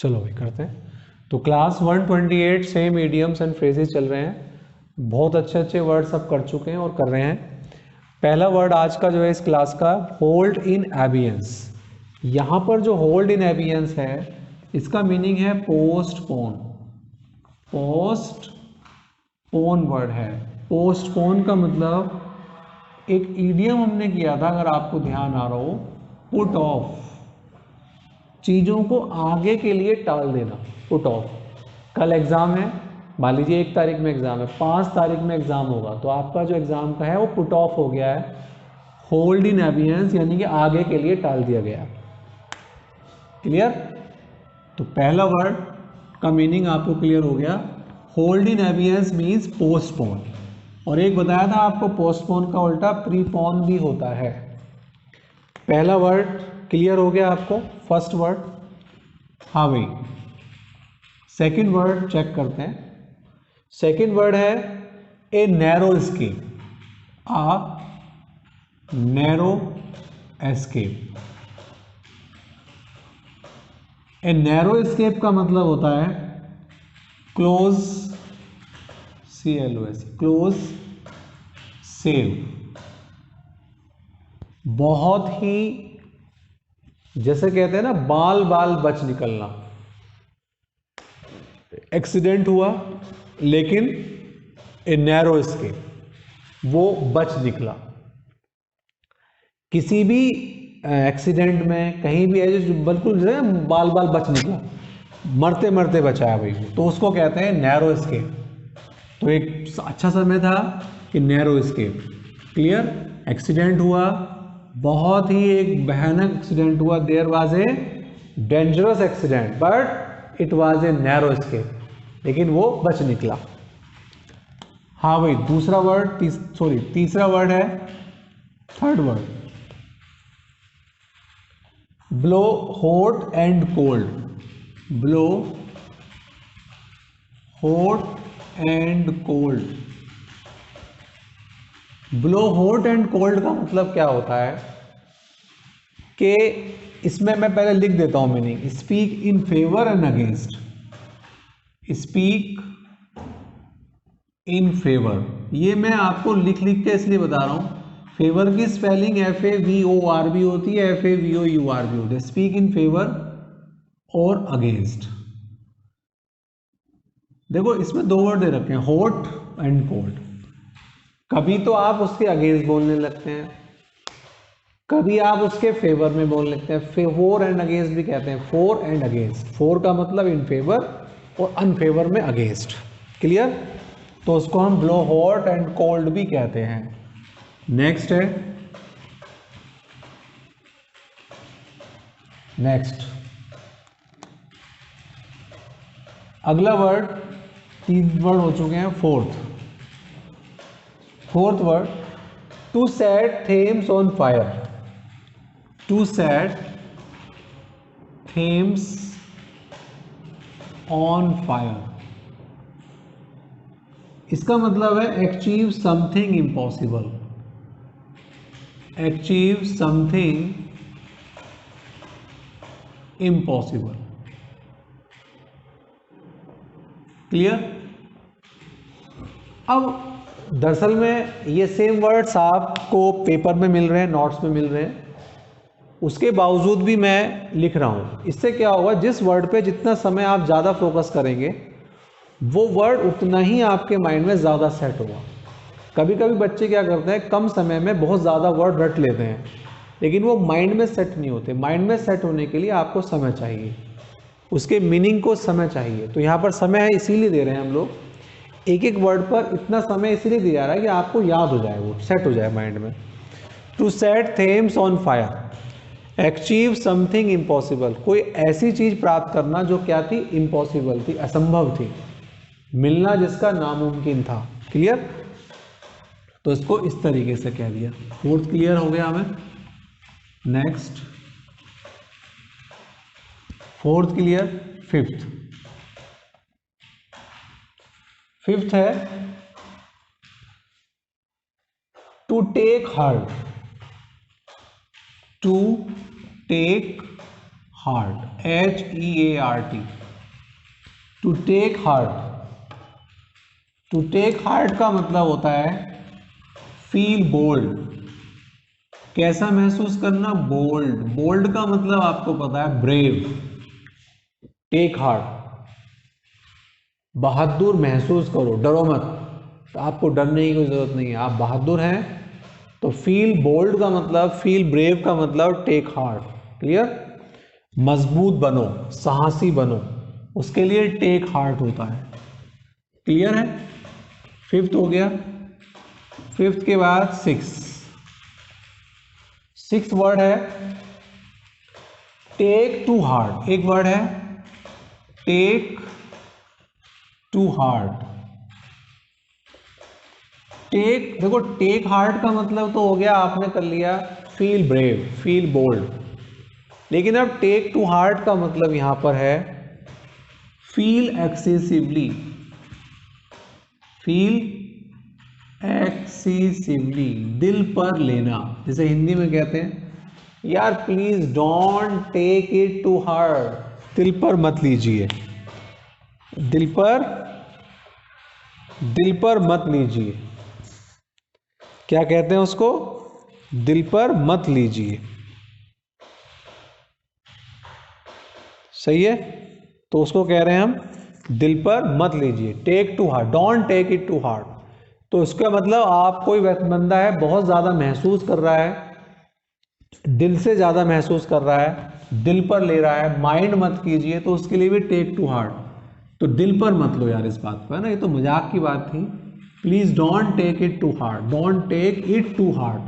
चलो भाई करते हैं। तो class 128 same idioms and phrases चल रहे हैं। बहुत अच्छे अच्छे वर्ड्स अब कर चुके हैं और कर रहे हैं। पहला वर्ड आज का जो है इस क्लास का, होल्ड इन एबियंस। यहाँ पर जो होल्ड इन एबियंस है इसका मीनिंग है पोस्टपोन। पोस्टपोन वर्ड है। पोस्टपोन का मतलब एक इडियम हमने किया था, अगर आपको ध्यान आ रहा हो, पुट ऑफ, चीज़ों को आगे के लिए टाल देना, पुट ऑफ। कल एग्ज़ाम है, मान लीजिए 1 तारीख में एग्ज़ाम है, 5 तारीख में एग्ज़ाम होगा, तो आपका जो एग्ज़ाम का है वो पुट ऑफ हो गया है। होल्ड इन एबियंस यानी कि आगे के लिए टाल दिया गया। क्लियर? तो पहला वर्ड का मीनिंग आपको क्लियर हो गया। Hold in abeyance means postpone. और एक बताया था आपको, पोस्टपोन का उल्टा प्रीपोन भी होता है। पहला वर्ड क्लियर हो गया आपको, फर्स्ट वर्ड। हाँ भाई, सेकंड वर्ड चेक करते हैं। सेकंड वर्ड है a narrow escape. A narrow escape. A narrow escape का मतलब होता है क्लोज, CLOS, क्लोज सेव। बहुत ही, जैसे कहते हैं ना, बाल बाल बच निकलना। एक्सीडेंट हुआ लेकिन ए नैरो एस्केप, वो बच निकला। किसी भी एक्सीडेंट में कहीं भी है जो बिल्कुल जो है बाल बाल बच निकला, मरते मरते बचाया भाई, तो उसको कहते हैं नैरो एस्केप। तो एक अच्छा समय था कि नैरो एस्केप। क्लियर? एक्सीडेंट हुआ, बहुत ही एक भयानक एक्सीडेंट हुआ, there was a dangerous accident but it was a narrow escape, लेकिन वो बच निकला। हाँ भाई, दूसरा वर्ड, तीसरा वर्ड है, third word, blow hot and cold. Blow hot and cold. Blow hot and cold का मतलब क्या होता है कि इसमें मैं पहले लिख देता हूं meaning. Speak in favour and against. Speak in favour, ये मैं आपको लिख लिख के इसलिए बता रहा हूं। फेवर की स्पेलिंग FAVOR भी होती है, FAVOUR भी होती है। स्पीक इन फेवर और अगेंस्ट। देखो इसमें 2 वर्ड दे रखे हैं, हॉट एंड कोल्ड। कभी तो आप उसके अगेंस्ट बोलने लगते हैं, कभी आप उसके फेवर में बोल लेते हैं। फेवर एंड अगेंस्ट भी कहते हैं, फोर एंड अगेंस्ट। फोर का मतलब इन फेवर और अनफेवर में अगेंस्ट। क्लियर? तो उसको हम ब्लो हॉट एंड कोल्ड भी कहते हैं। नेक्स्ट है, नेक्स्ट अगला वर्ड, 3 वर्ड हो चुके हैं। Fourth word, to set Thames on fire. To set Thames on fire, इसका मतलब है achieve something impossible. Achieve something impossible. Clear? अब दरअसल में ये सेम वर्ड्स आपको पेपर में मिल रहे हैं, नोट्स में मिल रहे हैं, उसके बावजूद भी मैं लिख रहा हूं। इससे क्या होगा, जिस वर्ड पे जितना समय आप ज़्यादा फोकस करेंगे वो वर्ड उतना ही आपके माइंड में ज़्यादा सेट होगा। कभी कभी बच्चे क्या करते हैं, कम समय में बहुत ज़्यादा वर्ड रट लेते हैं, लेकिन वो माइंड में सेट नहीं होते। माइंड में सेट होने के लिए आपको समय चाहिए, उसके मीनिंग को समय चाहिए। तो यहाँ पर समय है, इसीलिए दे रहे हैं हम लोग। एक एक वर्ड पर इतना समय इसीलिए दिया जा रहा है कि आपको याद हो जाए, वो सेट हो जाए माइंड में। To set Thames on fire, achieve something impossible, कोई ऐसी चीज़ प्राप्त करना जो क्या थी, इम्पॉसिबल थी, असंभव थी, मिलना जिसका नामुमकिन था। क्लियर? तो इसको इस तरीके से कह दिया। फोर्थ क्लियर हो गया हमें। Next, fourth clear. फिफ्थ है to take heart. To take heart, HEART, to take heart. To take heart का मतलब होता है फील बोल्ड, कैसा महसूस करना, बोल्ड। बोल्ड का मतलब आपको पता है ब्रेव। टेक हार्ट, बहादुर महसूस करो, डरो मत, तो आपको डरने की कोई जरूरत नहीं है, आप बहादुर हैं। तो फील बोल्ड का मतलब, फील ब्रेव का मतलब टेक हार्ट। क्लियर? मजबूत बनो, साहसी बनो, उसके लिए टेक हार्ट होता है। क्लियर है? फिफ्थ हो गया। फिफ्थ के बाद सिक्स वर्ड है टेक टू हार्ट। एक वर्ड है टेक टू हार्ट। टेक, देखो टेक हार्ट का मतलब तो हो गया, आपने कर लिया फील ब्रेव, फील बोल्ड, लेकिन अब टेक टू हार्ट का मतलब यहां पर है फील एक्सेसिवली। फील एक्सेसिवली, दिल पर लेना, जैसे हिंदी में कहते हैं यार please don't take it to heart, दिल पर मत लीजिए, दिल पर मत लीजिए। क्या कहते हैं उसको? दिल पर मत लीजिए। सही है? तो उसको कह रहे हैं हम दिल पर मत लीजिए, take to heart, don't take it to heart. तो इसका मतलब आप, कोई बंदा है बहुत ज्यादा महसूस कर रहा है, दिल से ज्यादा महसूस कर रहा है, दिल पर ले रहा है, माइंड मत कीजिए, तो उसके लिए भी टेक टू हार्ट। तो दिल पर मत लो यार इस बात पर, है ना, ये तो मजाक की बात थी। Please don't take it to heart, don't take it to heart.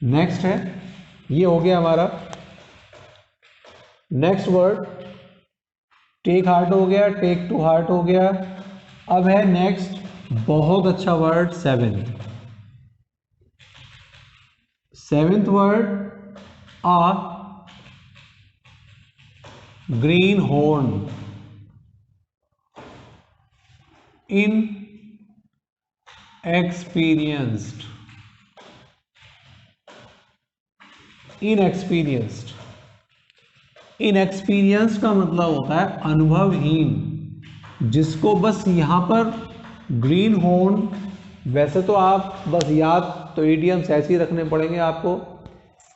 Next है, ये हो गया हमारा नेक्स्ट वर्ड। टेक हार्ट हो गया, टेक टू हार्ट हो गया। अब है नेक्स्ट बहुत अच्छा word, seventh word a greenhorn inexperienced. Inexperienced का मतलब होता है अनुभवहीन, जिसको बस यहां पर ग्रीन हॉर्न, वैसे तो आप बस याद तो इडियम्स ऐसे ही रखने पड़ेंगे आपको।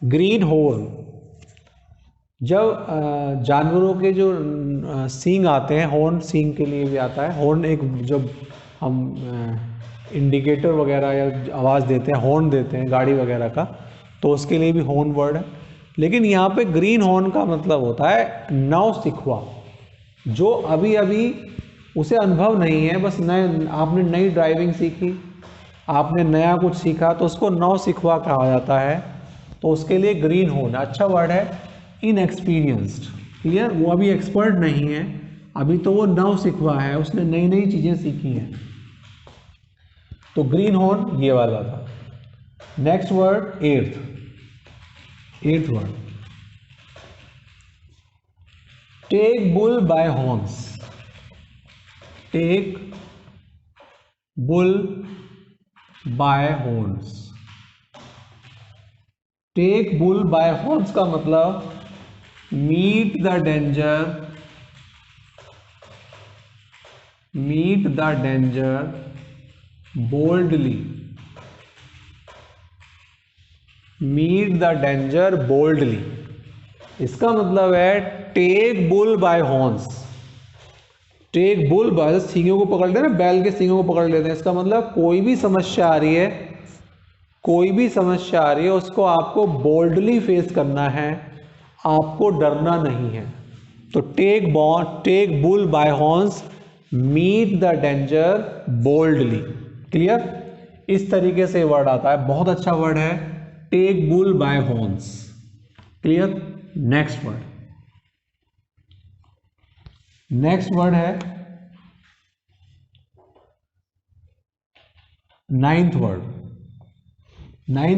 ग्रीन हॉर्न, जब जानवरों के जो सींग आते हैं, हॉर्न सींग के लिए भी आता है। हॉर्न एक, जब हम इंडिकेटर वगैरह या आवाज़ देते हैं, हॉर्न देते हैं गाड़ी वगैरह का, तो उसके लिए भी हॉर्न वर्ड है। लेकिन यहाँ पे ग्रीन हॉर्न का मतलब होता है नवसिखुआ, जो अभी अभी उसे अनुभव नहीं है, बस नए, आपने नई ड्राइविंग सीखी, आपने नया कुछ सीखा, तो उसको नवसिखुआ कहा जाता है। तो उसके लिए ग्रीन हॉर्न अच्छा वर्ड है। Inexperienced, clear? वो अभी एक्सपर्ट नहीं है, अभी तो वो नवसिखुआ है, उसने नई नई चीजें सीखी हैं। तो ग्रीन हॉर्न ये वाला था। Next word eighth word take bull by horns. Take bull by horns. Take bull by horns का मतलब meet the danger boldly. Meet the danger boldly, इसका मतलब है take bull by horns. Take bull by, सींगों को पकड़ लेते हैं ना, बैल के सींगों को पकड़ लेते हैं, इसका मतलब कोई भी समस्या आ रही है, उसको आपको बोल्डली फेस करना है, आपको डरना नहीं है। तो take bull by horns, meet the danger boldly. Clear? इस तरीके से वर्ड आता है, बहुत अच्छा वर्ड है take bull by horns. Clear? Next word है ninth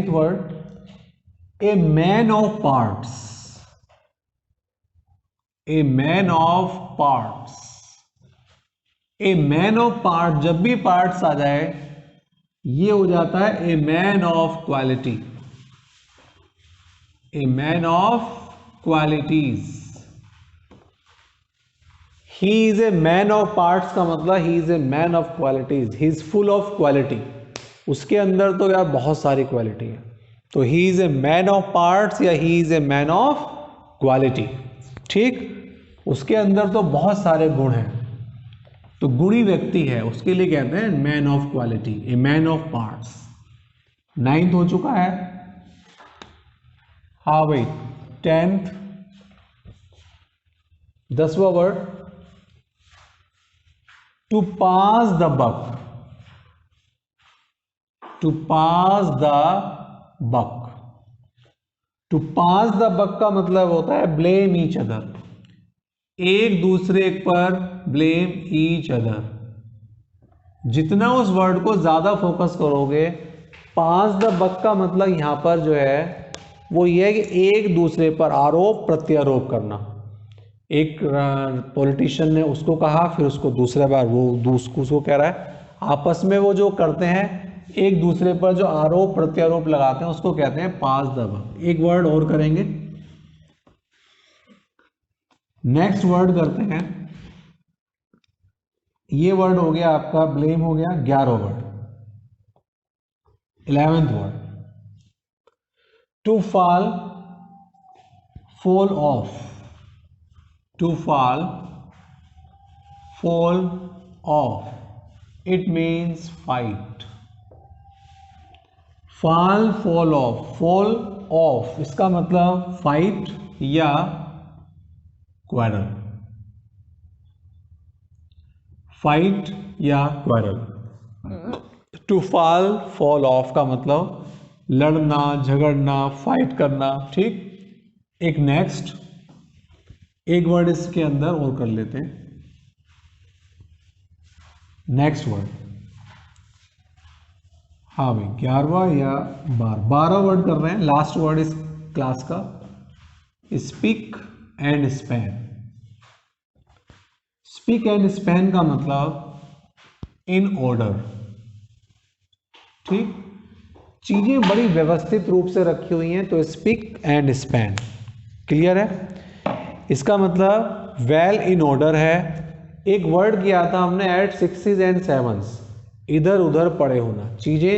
word a man of parts. A man of part, जब भी पार्ट्स आ जाए ये हो जाता है a man of quality. A man of qualities. He is a man of parts का मतलब he is a man of qualities, he is full of quality. उसके अंदर तो यार बहुत सारी क्वालिटी है, तो he is a man of parts या ही is a man of quality. ठीक, उसके अंदर तो बहुत सारे गुण हैं, तो गुणी व्यक्ति है, उसके लिए कहते हैं man of quality, a man of parts. 9th हो चुका है। हाँ भाई 10th 10वां word, to pass the buck. To pass the buck, to pass the buck का मतलब होता है ब्लेम ईच अदर, एक दूसरे पर ब्लेम ईच अदर। जितना उस वर्ड को ज्यादा फोकस करोगे, पास द बक का मतलब यहां पर जो है वो ये है कि एक दूसरे पर आरोप प्रत्यारोप करना। एक पॉलिटिशियन ने उसको कहा, फिर उसको दूसरे बार वो उसको कह रहा है, आपस में वो जो करते हैं एक दूसरे पर जो आरोप प्रत्यारोप लगाते हैं उसको कहते हैं पास द बक। एक वर्ड और करेंगे, नेक्स्ट वर्ड करते हैं। ये वर्ड हो गया आपका ब्लेम हो गया 11वां word. 11th word, to fall, fall off. To fall, fall off, it means fight. Fall, fall off, fall off इसका मतलब फाइट या क्वारल। फाइट या quarrel. To fall, fall off का मतलब लड़ना, झगड़ना, फाइट करना। ठीक, एक नेक्स्ट एक वर्ड इसके अंदर और कर लेते हैं। नेक्स्ट वर्ड, हाँ भाई 11वां या 12वां वर्ड कर रहे हैं, लास्ट वर्ड इस क्लास का, speak and span. Speak and span का मतलब इन ऑर्डर। ठीक, चीजें बड़ी व्यवस्थित रूप से रखी हुई हैं, तो स्पीक एंड स्पैन। क्लियर है? इसका मतलब वेल इन ऑर्डर है। एक वर्ड किया था हमने एट 6s एंड 7s, इधर उधर पड़े होना, चीजें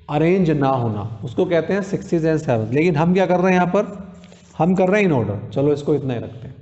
अरेंज ना होना, उसको कहते हैं 6s एंड 7s। लेकिन हम क्या कर रहे हैं यहाँ पर, हम कर रहे हैं इन ऑर्डर। चलो इसको इतना ही रखते हैं।